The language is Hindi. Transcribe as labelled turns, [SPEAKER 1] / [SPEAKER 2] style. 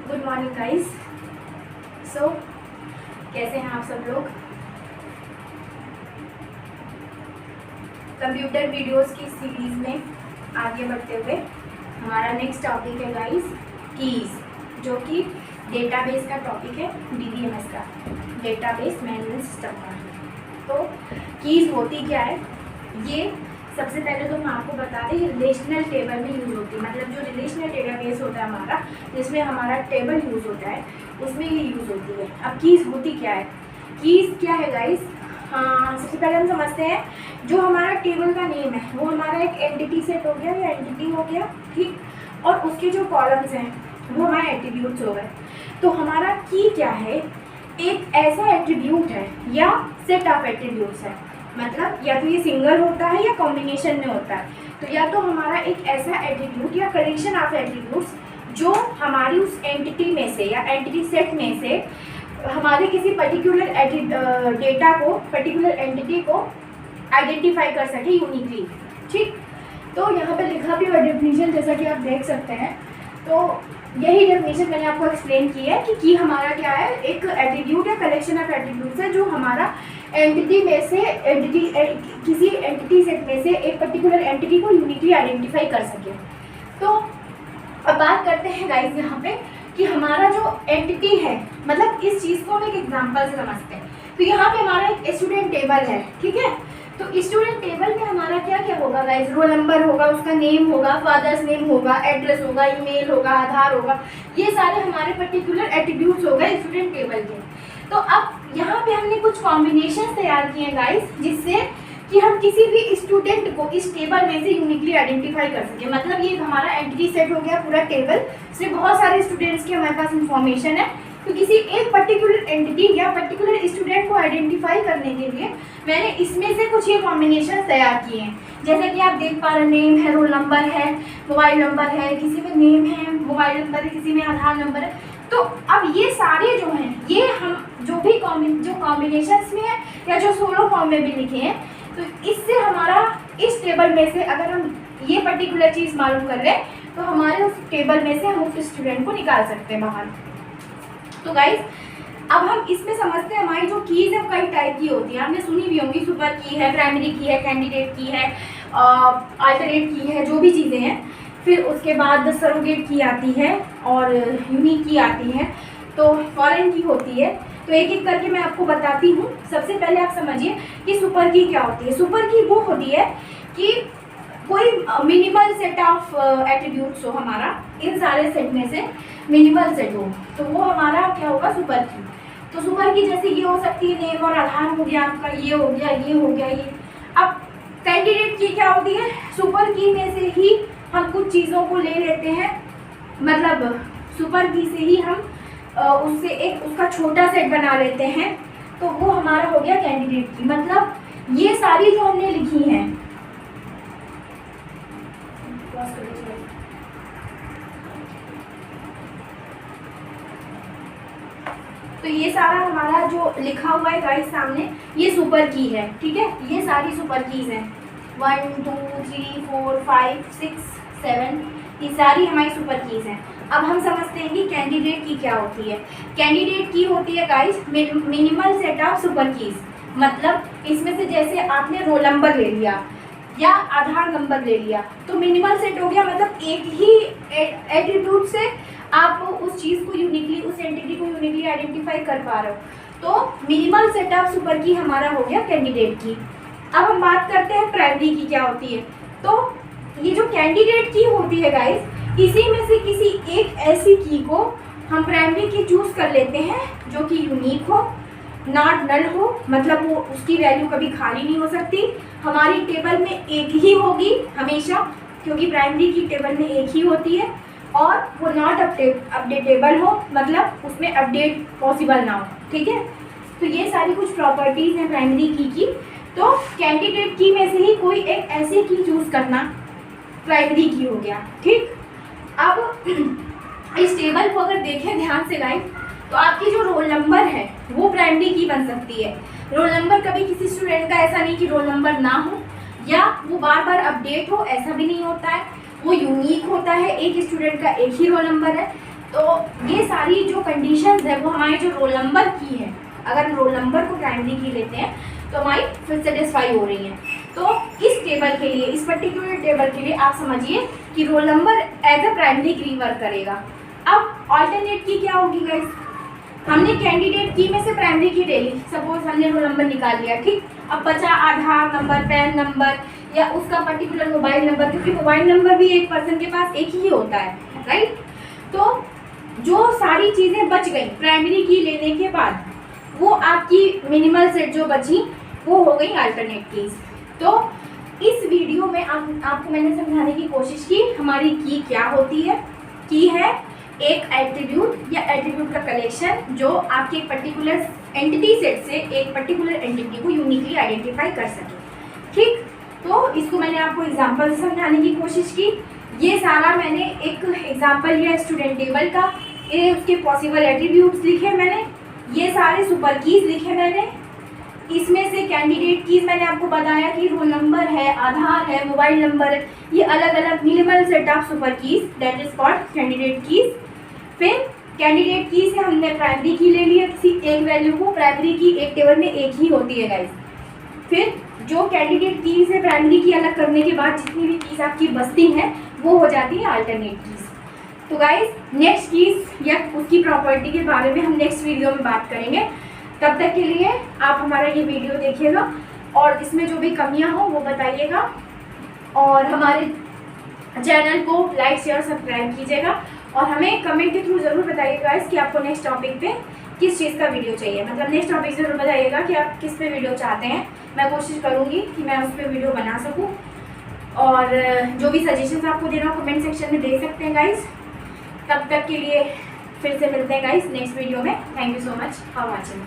[SPEAKER 1] Good morning guys. सो कैसे हैं आप सब लोग? कंप्यूटर वीडियोस की सीरीज में आगे बढ़ते हुए हमारा नेक्स्ट टॉपिक है गाइस कीज़, जो कि डेटाबेस का टॉपिक है, डीबीएमएस का, डेटाबेस मैनेजमेंट सिस्टम का। तो कीज़ होती क्या है, ये सबसे पहले तो मैं आपको बता दें, रिलेशनल टेबल में यूज़ होती है। मतलब जो रिलेशनल डेटाबेस होता है हमारा, जिसमें हमारा टेबल यूज़ होता है, उसमें ये यूज़ होती है। अब कीज़ होती क्या है, कीज़ क्या है गाइस? हाँ, सबसे पहले हम समझते हैं, जो हमारा टेबल का नेम है वो हमारा एक एंटिटी सेट हो गया या एंटिटी हो गया, ठीक, और उसके जो कॉलम्स हैं वो हमारे एट्रीब्यूट्स हो गए। तो हमारा की क्या है, एक ऐसा एट्रीब्यूट है या सेट ऑफ एट्रीब्यूट्स है। मतलब या तो ये सिंगल होता है या कॉम्बिनेशन में होता है। तो या तो हमारा एक ऐसा एट्रीब्यूट या कलेक्शन ऑफ एट्रीब्यूट्स जो हमारी उस एंटिटी में से या एंटिटी सेट में से हमारे किसी पर्टिकुलर डेटा को, पर्टिकुलर एंटिटी को आइडेंटिफाई कर सके यूनिकली, ठीक। तो यहाँ पे लिखा भी हुआ डेफिनेशन, जैसा कि आप देख सकते हैं। तो यही डेफिनेशन मैंने आपको एक्सप्लेन की है कि हमारा क्या है, एक एट्रीब्यूट या कलेक्शन ऑफ एट्रीब्यूट्स है जो हमारा एंटिटी में से किसी एंटिटी सेट में से एक पर्टिकुलर एंटिटी को यूनिकली आइडेंटिफाई कर सके। तो अब बात करते हैं गाइस यहाँ पे कि हमारा जो एंटिटी है, मतलब इस चीज़ को हम एक एग्जांपल से समझते हैं। तो यहाँ पे हमारा एक स्टूडेंट टेबल है, ठीक है। तो स्टूडेंट टेबल में हमारा क्या क्या होगा गाइस? रोल नंबर होगा, उसका नेम होगा, फादर्स नेम होगा, एड्रेस होगा, ईमेल होगा, आधार होगा, ये सारे हमारे पर्टिकुलर एट्रीब्यूट्स हो गए स्टूडेंट टेबल के। तो अब यहाँ पे हमने कुछ कॉम्बिनेशन तैयार किए हैं गाइस, जिससे कि हम किसी भी स्टूडेंट को इस टेबल में से यूनिकली आइडेंटिफाई कर सके। मतलब ये हमारा एंटिटी सेट हो गया पूरा टेबल, इसमें बहुत सारे स्टूडेंट्स की हमारे पास इंफॉर्मेशन है। तो किसी एक पर्टिकुलर एंटिटी या पर्टिकुलर स्टूडेंट को आइडेंटिफाई करने के लिए मैंने इसमें से कुछ ये कॉम्बिनेशन तैयार किए हैं। जैसे कि आप देख पा रहे हैं, नेम है, रोल नंबर है, मोबाइल नंबर है, किसी में नेम है, मोबाइल नंबर है, किसी में आधार नंबर है। तो अब ये सारे जो हैं, ये हम जो भी जो कॉम्बिनेशंस में है या जो सोलो फॉर्म में भी लिखे हैं, तो इससे हमारा इस टेबल में से अगर हम ये पर्टिकुलर चीज़ मालूम कर रहे हैं तो हमारे उस टेबल में से हम उस स्टूडेंट को निकाल सकते हैं बाहर। तो गाइस अब हम इसमें समझते हैं, हमारी जो कीज़ है वो कई टाइप की होती है। आपने सुनी भी होंगी, सुपर की है, प्राइमरी की है, कैंडिडेट की है, अल्टरनेट की है, जो भी चीज़ें हैं। फिर उसके बाद सरोगेट की आती है और यूनिक की आती है, तो फॉरेन की होती है। तो एक एक करके मैं आपको बताती हूँ। सबसे पहले आप समझिए कि सुपर की क्या होती है। सुपर की वो होती है कि कोई मिनिमल सेट ऑफ एट्रीब्यूट्स हो, हमारा इन सारे सेट में से मिनिमल सेट हो, तो वो हमारा क्या होगा, सुपर की। तो सुपर की जैसे ये हो सकती है, नेम और आधार हो गया आपका, ये हो गया, ये हो गया, ये। अब कैंडिडेट की क्या होती है, सुपर की में से ही हम कुछ चीज़ों को ले लेते हैं। मतलब सुपर की से ही हम उससे एक उसका छोटा सेट बना लेते हैं, तो वो हमारा हो गया कैंडिडेट की। मतलब ये सारी जो हमने लिखी हैं, तो ये सारा हमारा जो लिखा हुआ है गाइस सामने, ये सुपर की है, ठीक है। ये सारी सुपर कीज हैं, 1 2 3 4 5 6 7, ये सारी हमारी सुपर कीज हैं। अब हम समझते हैं कि कैंडिडेट की क्या होती है। कैंडिडेट की होती है guys minimal set of super keys. मतलब इसमें से जैसे आपने रोल नंबर ले लिया या आधार नंबर ले लिया, तो मिनिमल सेट हो गया। मतलब एक ही एट्रीब्यूट से आप उस चीज़ को यूनिकली, उस एंटिटी को यूनिकली आइडेंटिफाई कर पा रहे हो, तो मिनिमल सेट ऑफ सुपर की हमारा हो गया कैंडिडेट की। अब हम बात करते हैं प्राइमरी की क्या होती है। तो ये जो कैंडिडेट की होती है गाइस, इसी में से किसी एक ऐसी की को हम प्राइमरी की चूज कर लेते हैं जो कि यूनिक हो, नॉट नल हो। मतलब वो उसकी वैल्यू कभी खाली नहीं हो सकती, हमारी टेबल में एक ही होगी हमेशा, क्योंकि प्राइमरी की टेबल में एक ही होती है। और वो नॉट अपडेटेबल हो, मतलब उसमें अपडेट पॉसिबल ना हो, ठीक है। तो ये सारी कुछ प्रॉपर्टीज़ हैं प्राइमरी की। तो कैंडिडेट की में से ही कोई एक ऐसी की चूज करना प्राइमरी की हो गया, ठीक। अब इस टेबल को अगर देखें ध्यान से गाइस, तो आपकी जो रोल नंबर है वो प्राइमरी की बन सकती है। रोल नंबर कभी किसी स्टूडेंट का ऐसा नहीं कि रोल नंबर ना हो या वो बार बार अपडेट हो, ऐसा भी नहीं होता है। वो यूनिक होता है, एक स्टूडेंट का एक ही रोल नंबर है। तो ये सारी जो कंडीशंस है वो हमारे जो रोल नंबर की है, अगर हम रोल नंबर को प्राइमरी की लेते हैं तो हमारी फिर सेटिस्फाई हो रही है। तो इस टेबल के लिए, इस पर्टिकुलर टेबल के लिए आप समझिए कि roll number as a primary key work करेगा। अब ऑल्टरनेट की क्या होगी गाइस, हमने कैंडिडेट की में से प्राइमरी की ले ली, सपोज हमने रोल नंबर निकाल लिया, ठीक। अब बचा आधार नंबर, पैन नंबर या उसका पर्टिकुलर मोबाइल नंबर, क्योंकि मोबाइल नंबर भी एक पर्सन के पास एक ही होता है, राइट। तो जो सारी चीज़ें बच गई प्राइमरी की लेने के बाद, वो आपकी मिनिमल सेट जो बची वो हो गई अल्टरनेट कीज। तो इस वीडियो में आपको मैंने समझाने की कोशिश की हमारी की क्या होती है। की है एक एट्रीब्यूट या एट्रीब्यूट का कलेक्शन जो आपके एक पर्टिकुलर एंटिटी सेट से एक पर्टिकुलर एंटिटी को यूनिकली आइडेंटिफाई कर सके, ठीक। तो इसको मैंने आपको एग्जांपल से समझाने की कोशिश की। ये सारा मैंने एक एग्जांपल लिया स्टूडेंट टेबल का, ये उसके पॉसिबल एट्रीब्यूट्स लिखे मैंने, ये सारे सुपर कीज लिखे मैंने। इसमें से कैंडिडेट कीज मैंने आपको बताया कि रोल नंबर है, आधार है, मोबाइल नंबर है, ये अलग अलग minimal set of super keys, that is called candidate keys. फिर कैंडिडेट की से हमने प्राइमरी की ले लिया, किसी एक वैल्यू को, प्राइमरी की एक टेबल में एक ही होती है गाइस। फिर जो कैंडिडेट की से प्राइमरी की अलग करने के बाद जितनी भी कीज आपकी बचती हैं वो हो जाती है अल्टरनेट कीज। तो गाइस नेक्स्ट कीज या उसकी प्रॉपर्टी के बारे में हम नेक्स्ट वीडियो में बात करेंगे। तब तक के लिए आप हमारा ये वीडियो देखिएगा और इसमें जो भी कमियां हो वो बताइएगा, और हमारे चैनल को लाइक शेयर सब्सक्राइब कीजिएगा, और हमें कमेंट के थ्रू ज़रूर बताइएगा कि आपको नेक्स्ट टॉपिक पे किस चीज़ का वीडियो चाहिए, मतलब नेक्स्ट टॉपिक ज़रूर बताइएगा कि आप किस पे वीडियो चाहते हैं। मैं कोशिश करूँगी कि मैं उस पर वीडियो बना सकूँ, और जो भी सजेशंस आपको देना हो कमेंट सेक्शन में दे सकते हैं गाइस। तब तक के लिए फिर से मिलते हैं गाइस नेक्स्ट वीडियो में। Thank you so much for watching.